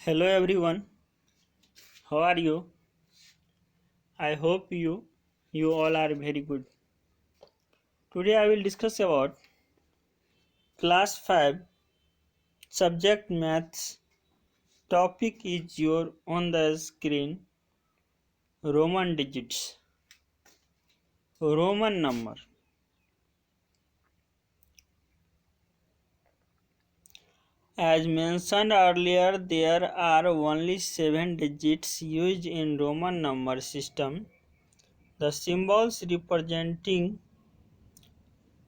Hello everyone, how are you? I hope you all are very good. Today I will discuss about class 5 subject maths. Topic is your on the screen Roman digits, Roman number. As mentioned earlier, there are only 7 digits used in Roman number system. The symbols representing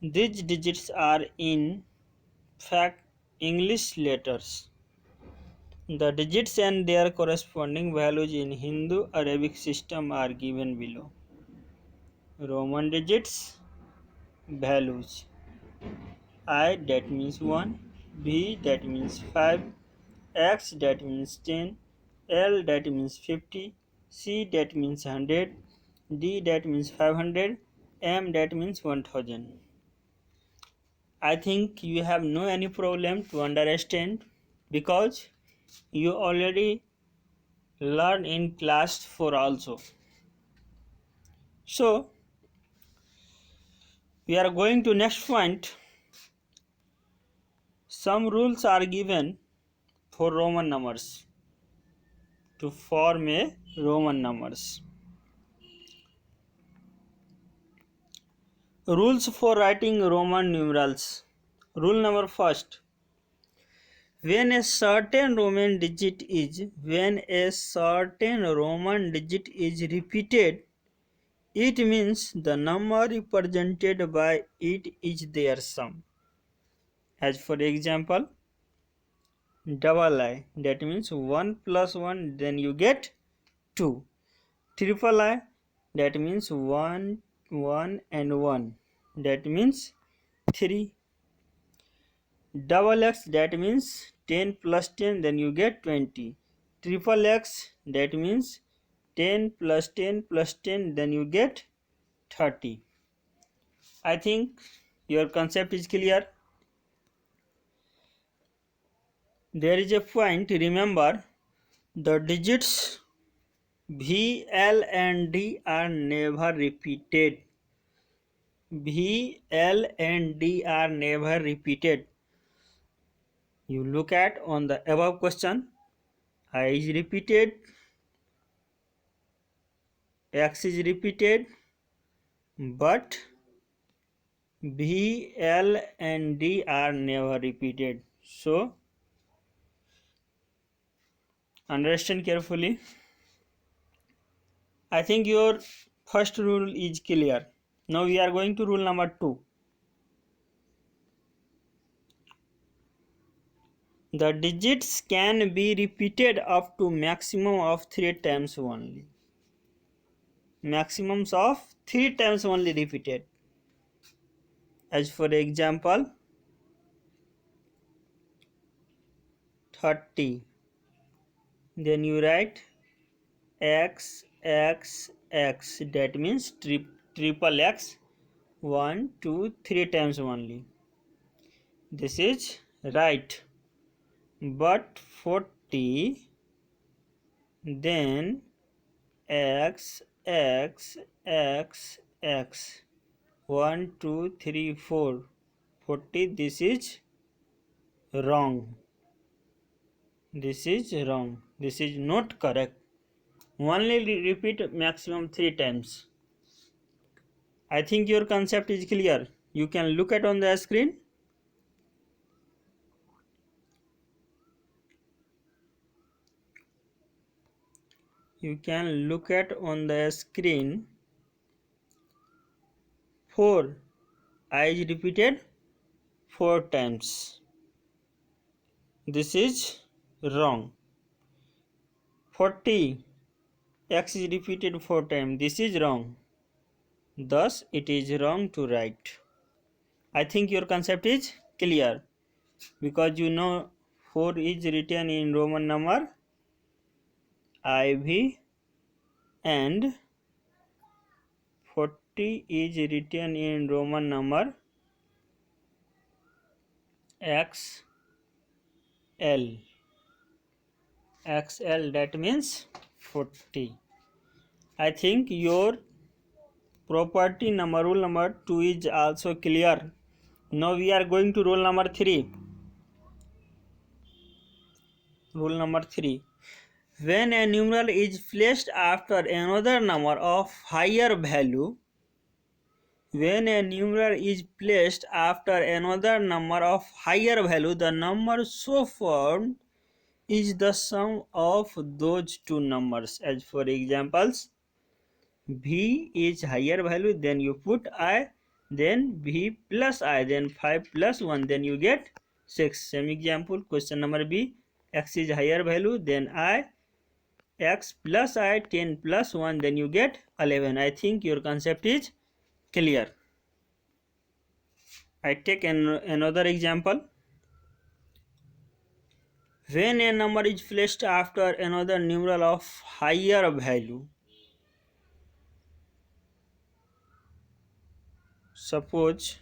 these digits are in fact English letters. The digits and their corresponding values in Hindu-Arabic system are given below. Roman digits values: I that means 1, B that means 5, X that means 10, L that means 50, C that means 100, D that means 500, M that means 1000. I think you have no any problem to understand because you already learn in class 4 also. So we are going to next point. Some rules are given for Roman numbers to form a Roman numbers. Rules for writing Roman numerals. Rule number first. When a certain Roman digit is repeated, it means the number represented by it is their sum. As for example, double I, that means 1 plus 1, then you get 2. Triple I, that means 1, 1 and 1, that means 3. Double X, that means 10 plus 10, then you get 20. Triple X, that means 10 plus 10 plus 10, then you get 30. I think your concept is clear. There is a point, remember, the digits V, L and D are never repeated. V, L and D are never repeated. You look at on the above question, I is repeated, X is repeated, but V, L and D are never repeated. So understand carefully. I think your first rule is clear. Now we are going to rule number 2. The digits can be repeated up to maximum of 3 times only. Maximums of 3 times only repeated. As for example, 30. Then you write X, X, X. That means triple X. 1, 2, 3 times only. This is right. But 40, then X, X, X, X. 1, 2, 3, 4. 40. This is wrong. This is wrong. This is not correct. Only repeat maximum 3 times. I think your concept is clear. You can look at on the screen. You can look at on the screen. 4. I is repeated 4 times. This is wrong. 40. X is repeated 4 times. This is wrong. Thus, it is wrong to write. I think your concept is clear because you know 4 is written in Roman number IV and 40 is written in Roman number XL. XL, that means 40. I think your property number rule number 2 is also clear. Now we are going to rule number 3. Rule number 3. When a numeral is placed after another number of higher value, when a numeral is placed after another number of higher value, the number so formed is the sum of those two numbers. As for examples, v is higher value, then you put I, then v plus I, then 5 plus 1, then you get 6. Same example, question number B, x is higher value, then I, x plus I, 10 plus 1, then you get 11. I think your concept is clear. I take another example. When a number is placed after another numeral of higher value, suppose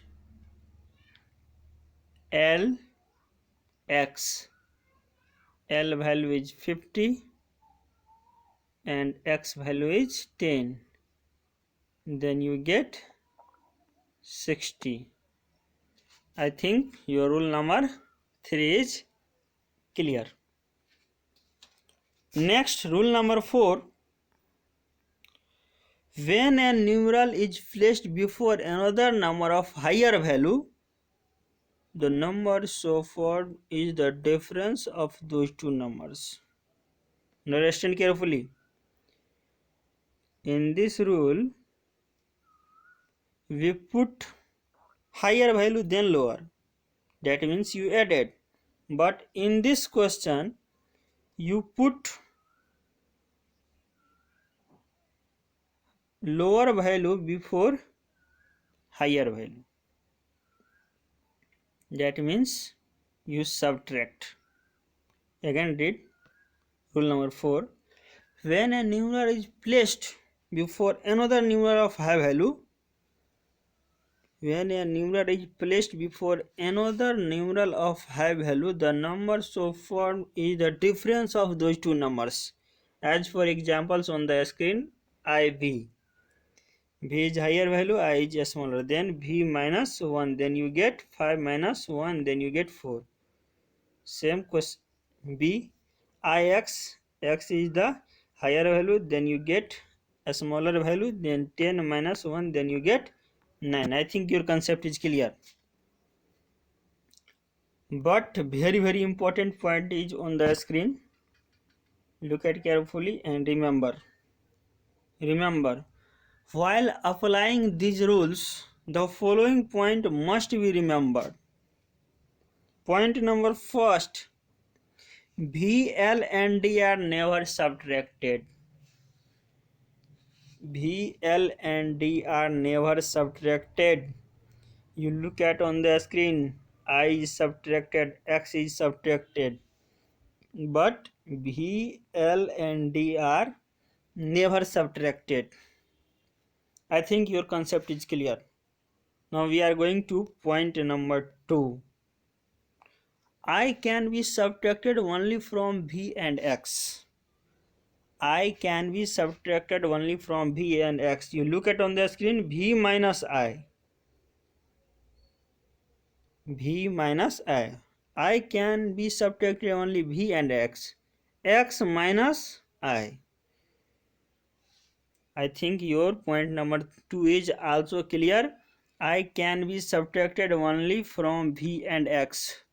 L x, L value is 50 and x value is 10, then you get 60. I think your rule number 3 is clear. Next, rule number 4. When a numeral is placed before another number of higher value, the number so formed is the difference of those two numbers. Now listen carefully. In this rule, we put higher value then lower. That means you added. But in this question, you put lower value before higher value. That means you subtract. Again read rule number 4. When a numeral is placed before another numeral of high value, when a numeral is placed before another numeral of high value, the number so formed is the difference of those two numbers. As for examples on the screen, IV. V is higher value, I is smaller. Then V minus 1, then you get 5 minus 1, then you get 4. Same question B. IX, X is the higher value, then you get a smaller value, then 10 minus 1, then you get 9. I think your concept is clear. But very important point is on the screen. Look at carefully and remember. While applying these rules, the following point must be remembered. Point number first, V, L and D are never subtracted. V, L and D are never subtracted. You look at on the screen, I is subtracted, X is subtracted. But V, L and D are never subtracted. I think your concept is clear. Now we are going to point number 2. I can be subtracted only from V and X. I can be subtracted only from V and X. You look at on the screen, V minus I. V minus I. I can be subtracted only V and X. X minus I. I think your point number 2 is also clear. I can be subtracted only from V and X,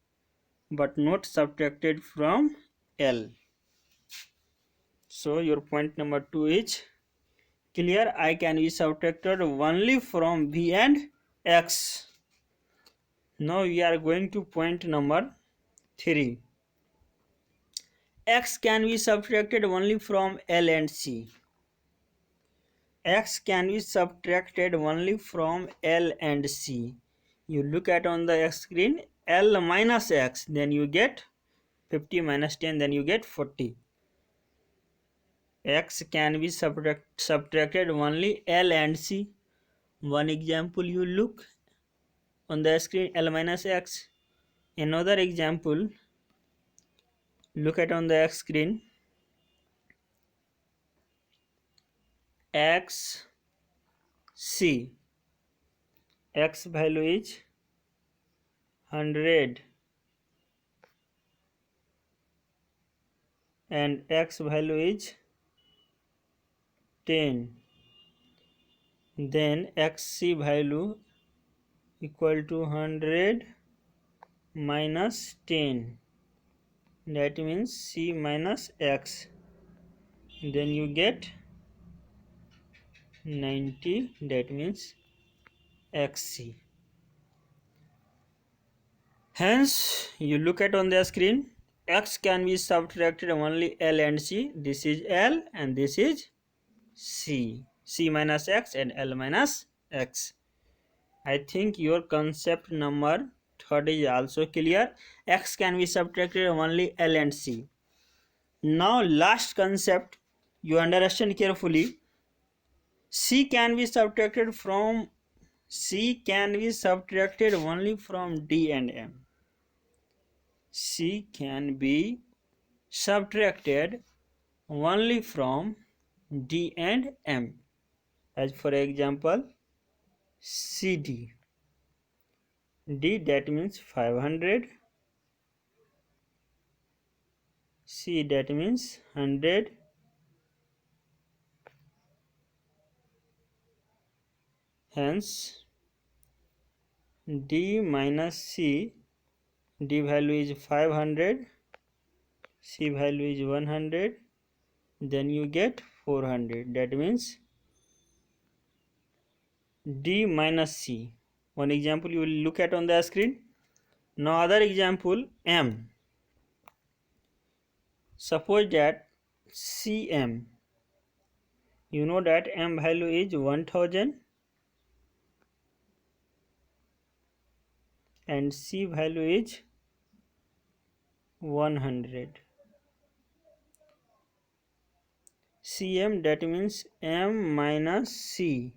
but not subtracted from L. So your point number 2 is clear. I can be subtracted only from V and X. Now we are going to point number 3. X can be subtracted only from L and C. X can be subtracted only from L and C. You look at on the screen, L minus X, then you get 50 minus 10, then you get 40. X can be subtracted only L and C. One example you look on the screen, L minus X. Another example, look at on the screen, x c. X value is 100 and x value is 10. Then xc value equal to 100 minus 10. That means c minus x. Then you get 90. That means xc. Hence, you look at on the screen, x can be subtracted only L and C. This is L and this is C. C minus x and L minus x. I think your concept number 3rd is also clear. X can be subtracted only L and C. Now last concept, you understand carefully. C can be subtracted only from D and M. C can be subtracted only from D and M. As for example, CD. D, that means 500. C, that means 100. Hence, D minus C, D value is 500, C value is 100, then you get 400. That means D minus C. One example you will look at on the screen. Now other example, M. Suppose that CM, you know that M value is 1000 and C value is 100. CM, that means M minus C.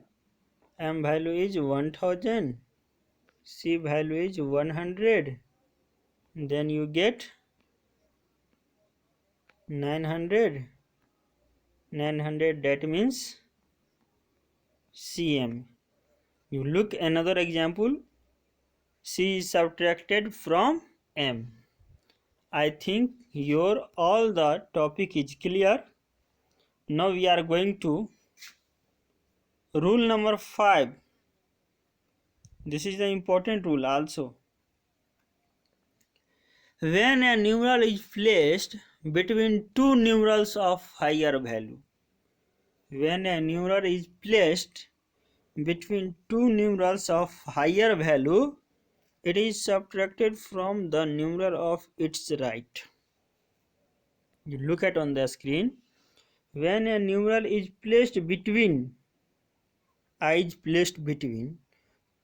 M value is 1000, C value is 100, then you get 900. 900, that means CM. You look another example, C is subtracted from M. I think your all the topic is clear. Now we are going to rule number 5. This is the important rule also. When a numeral is placed between two numerals of higher value. When a numeral is placed between two numerals of higher value, it is subtracted from the numeral of its right. You look at on the screen. When a numeral is placed between, I is placed between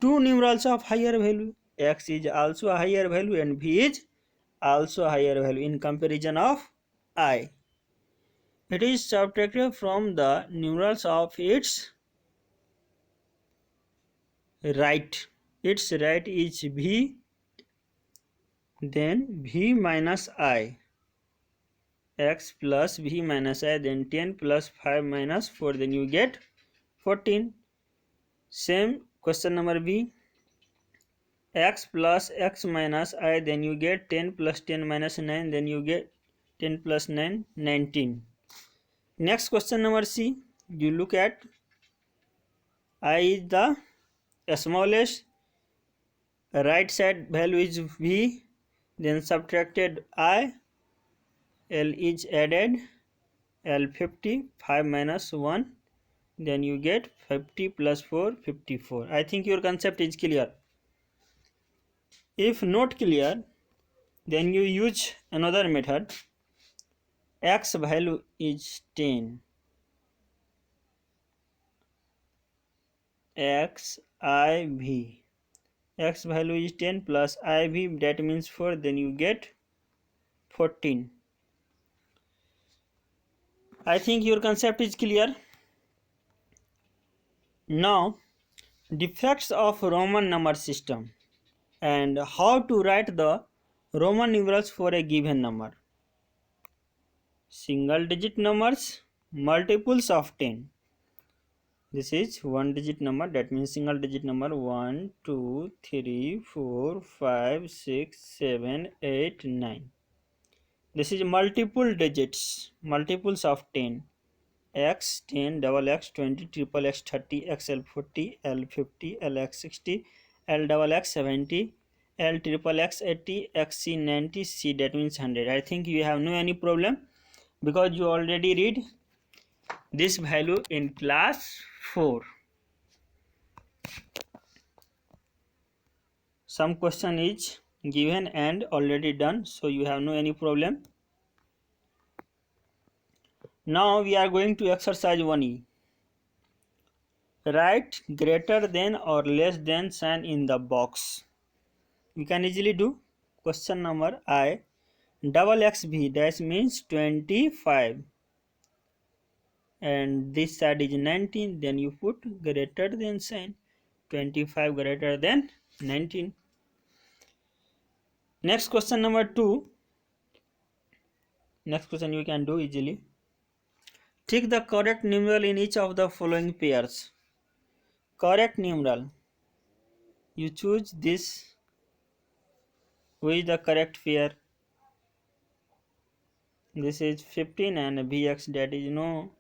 two numerals of higher value, x is also a higher value and v is also a higher value in comparison of I. It is subtracted from the numerals of its right. Its right is v, then v minus I. X plus v minus I, then 10 plus 5 minus 4, then you get 14. Same question number B. X plus x minus I, then you get 10 plus 10 minus 9, then you get 10 plus 9, 19. Next question number C. You look at I is the smallest, right side value is v, then subtracted I, L is added, L 50, 5 minus 1, then you get 50 plus 4, 54. I think your concept is clear. If not clear, then you use another method. X value is 10. X IV. X value is 10 plus IV, that means 4, then you get 14. I think your concept is clear. Now, defects of Roman number system and how to write the Roman numerals for a given number. Single digit numbers, multiples of 10. This is one digit number, that means single digit number 1, 2, 3, 4, 5, 6, 7, 8, 9. This is multiple digits, multiples of 10. X 10, double X 20, triple X 30, XL 40, L 50, LX 60, L double X 70, L triple X 80, XC 90, C, that means 100. I think you have no any problem because you already read this value in class 4. Some question is given and already done, so you have no any problem. Now we are going to exercise 1E. Write greater than or less than sign in the box. You can easily do. Question number I, double XV, that means 25, and this side is 19, then you put greater than sign. 25 greater than 19. Next question number 2. Next question you can do easily. Tick the correct numeral in each of the following pairs. Correct numeral. You choose this. Which is the correct pair? This is 15 and Vx, that is no.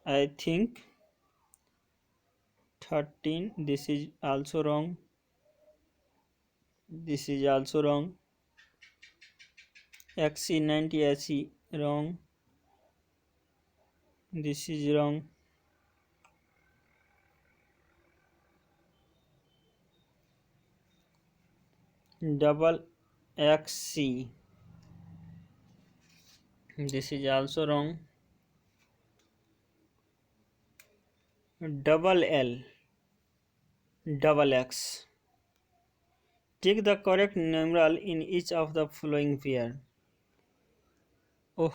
I think 13. This is also wrong. This is also wrong. XC 90 SE wrong. This is wrong. Double XC, this is also wrong. Double L, double X. Take the correct numeral in each of the following pair. Oh,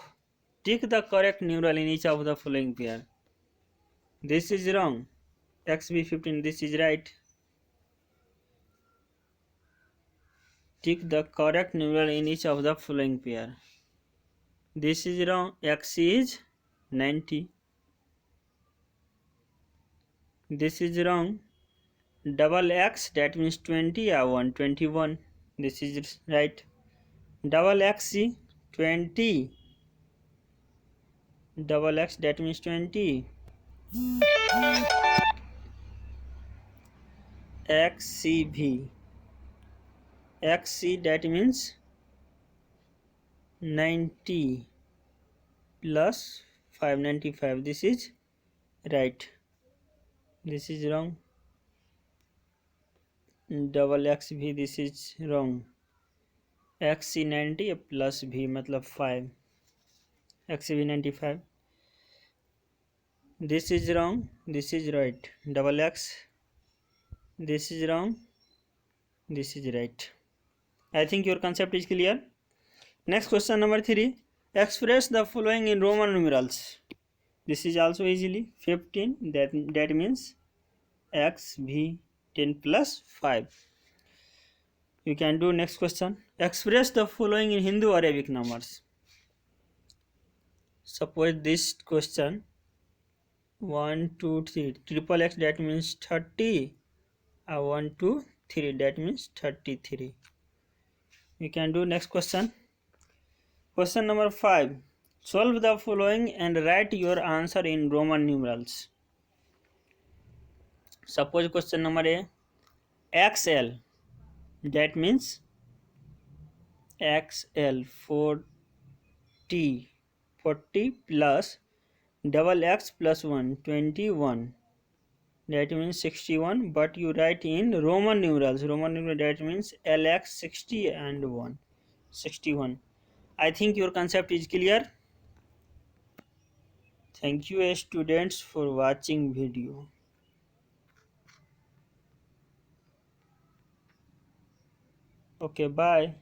take the correct numeral in each of the following pair. This is wrong. XB15, this is right. Take the correct numeral in each of the following pair. This is wrong. X is 90. This is wrong. Double X, that means 20, I want 21. This is right. Double XC 20. Double X, that means 20. XCV, XC, that means 90 plus 595. This is right. This is wrong. Double XV, this is wrong. XC 90 plus V matlab 5. XV 95. This is wrong. This is right. Double X. This is wrong. This is right. I think your concept is clear. Next question number 3. Express the following in Roman numerals. This is also easily 15. That means XV 10 plus 5. You can do next question. Express the following in Hindu Arabic numbers. Suppose this question 1, 2, 3. Triple X, that means 30. 1, 2, 3, that means 33. You can do next question. Question number 5. Solve the following and write your answer in Roman numerals. Suppose question number A, XL, that means XL 40 plus double X plus 1 21, that means 61, but you write in Roman numerals. Roman numeral, that means LX 60 and 1 61. I think your concept is clear. Thank you students for watching video. Okay, bye.